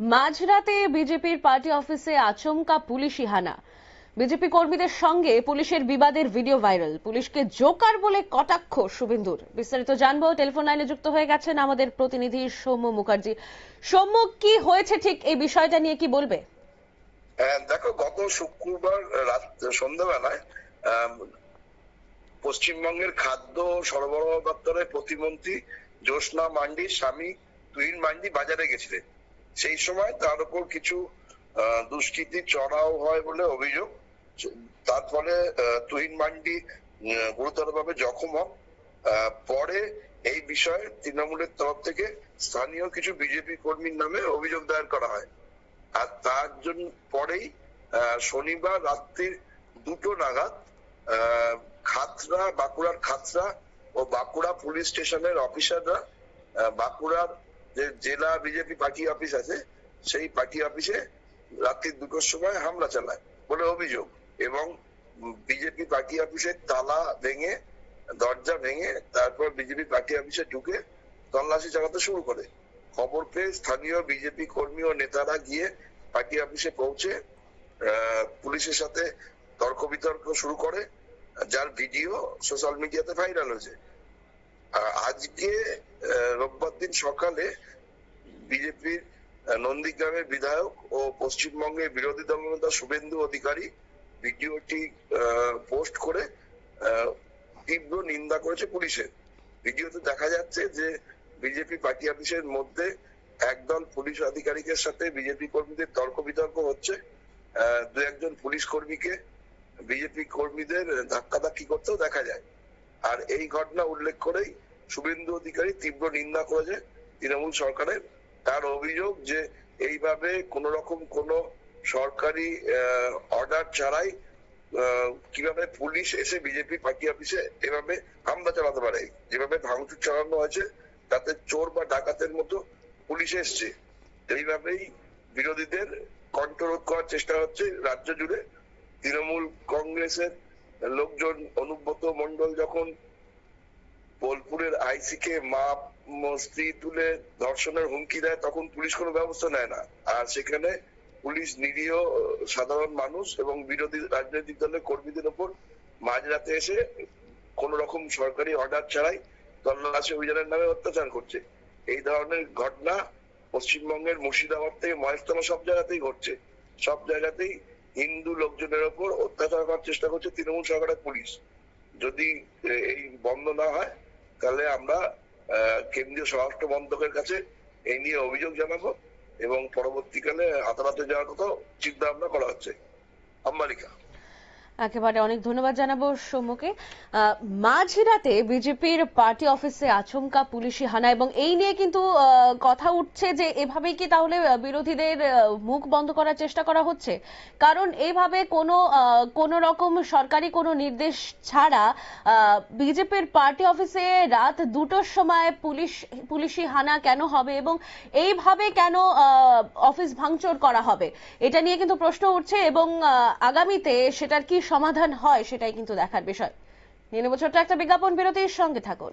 মাঝরাতে বিজেপির পার্টি অফিসে আচমকা পুলিশি হানা। বিজেপি কর্মীদের সঙ্গে পুলিশের বিবাদের ভিডিও ভাইরাল। পুলিশকে জোকার বলে কটাক্ষ শুভেন্দুর। বিস্তারিত জানবো, টেলিফোন লাইনে যুক্ত হয়ে গেছেন আমাদের প্রতিনিধি সৌম্য মুখার্জি। সৌম্য, কি হয়েছে ঠিক এই বিষয়টা নিয়ে কি বলবে? দেখো, গত শুক্রবার রাত সন্ধ্যাবেলায় পশ্চিমবঙ্গের খাদ্য সরবরাহ দপ্তরের প্রতিমন্ত্রী জ্যোৎস্না মান্ডির স্বামী তুহিন মান্ডি বাজারে গেছিলেন। সেই সময় তার উপর কিছু দুষ্কৃতী চড়াও হয় বলে অভিযোগ। তার ফলে তুহিন মান্ডি গুরুতরভাবে জখম হন। পরে এই বিষয়ে তৃণমূলের তরফ থেকে স্থানীয় কিছু বিজেপি কর্মীর নামে অভিযোগ দায়ের করা হয়। আর তার জন্য পরেই শনিবার রাত্রির 2টো নাগাদ বাঁকুড়ার খাতড়া ও বাঁকুড়া পুলিশ স্টেশনের অফিসাররা বাঁকুড়ার যে জেলা বিজেপি পার্টি অফিস আছে সেই পার্টি অফিসে রাত্রি 2টোর সময় হামলা চালায় বলে অভিযোগ, এবং বিজেপি পার্টি অফিসের তালা ভেঙে, দরজা ভেঙে তারপর বিজেপি পার্টি অফিসে ঢুকে তল্লাশি চালাতে শুরু করে। খবর পেয়ে স্থানীয় বিজেপি কর্মী ও নেতারা গিয়ে পার্টি অফিসে পৌঁছে পুলিশের সাথে তর্ক বিতর্ক শুরু করে, যার ভিডিও সোশ্যাল মিডিয়াতে ভাইরাল হয়েছে। আজকে রোববার দিন সকালে বিজেপির নন্দীগ্রামের বিধায়ক ও পশ্চিমবঙ্গের বিরোধী দলনেতা শুভেন্দু অধিকারী ভিডিওটি পোস্ট করে তীব্র নিন্দা করেছে পুলিশের। ভিডিওতে দেখা যাচ্ছে যে বিজেপি পার্টি অফিসের মধ্যে একদল পুলিশ আধিকারিকের সাথে বিজেপি কর্মীদের তর্ক বিতর্ক হচ্ছে। দু একজন পুলিশ কর্মীকে বিজেপি কর্মীদের ধাক্কাধাক্কি করতেও দেখা যায়। আর এই ঘটনা উল্লেখ করেই শুভেন্দু অধিকারী তীব্র নিন্দা করেছে তৃণমূল সরকারের। তার অভিযোগ যে এইভাবে কোন রকম কোন সরকারি অর্ডার ছাড়াই কিভাবে পুলিশ এসে বিজেপি পার্টি অফিসে এভাবে হামলা চালাতে পারে। যেভাবে ভাঙচুর চালানো হয়েছে তাতে চোর বা ডাকাতের মতো পুলিশ এসছে। এইভাবেই বিরোধীদের কণ্ঠরোধ করার চেষ্টা হচ্ছে রাজ্য জুড়ে। তৃণমূল কংগ্রেসের লোকজন, অনুব্রত মন্ডল যখন বোলপুরের আইসি কে মা স্ত্রী তুলে ধর্ষণের হুমকি দেয় তখন পুলিশ কোনো ব্যবস্থা নেয় না। আর সেখানে পুলিশ নিরীহ সাধারণ মানুষ এবং বিরোধী রাজনৈতিক দলের কর্মীদের উপর মাঝরাতে এসে কোন রকম সরকারি অর্ডার ছাড়াই তল্লাশি অভিযানের নামে অত্যাচার করছে। এই ধরনের ঘটনা পশ্চিমবঙ্গের মুর্শিদাবাদ থেকে মহেশতলা সব জায়গাতেই ঘটছে। সব জায়গাতেই হিন্দু লোকজনের উপর অত্যাচার করার চেষ্টা করছে তৃণমূল সরকারের পুলিশ। যদি এই বন্ধ না হয় তাহলে আমরা কেন্দ্রীয় স্বরাষ্ট্র মন্ত্রকের কাছে এই নিয়ে অভিযোগ জানাবো এবং পরবর্তীকালে আদালতে যাওয়ার কথা চিন্তা ভাবনা করা হচ্ছে। আম্বালিকা। একেবারে অনেক ধন্যবাদ জানাবো সৌম্যকে। মাঝরাতে বিজেপির পার্টি অফিসে আচমকা পুলিশি হানা, এবং এই নিয়ে কিন্তু কথা উঠছে যে এভাবেই কি তাহলে বিরোধীদের মুখ বন্ধ করার চেষ্টা করা হচ্ছে? কারণ এইভাবে কোনো রকম সরকারি কোনো নির্দেশ ছাড়া বিজেপির পার্টি অফিসে রাত 2টোর সময় পুলিশি হানা কেন হবে এবং এইভাবে কেন অফিস ভাঙচুর করা হবে, এটা নিয়ে কিন্তু প্রশ্ন উঠছে, এবং আগামীতে সেটার কি সমাধান হয় সেটাই কিন্তু দেখার বিষয়। নিয়ে নেব ছোট্ট একটা বিজ্ঞাপন বিরতির, সঙ্গে থাকুন।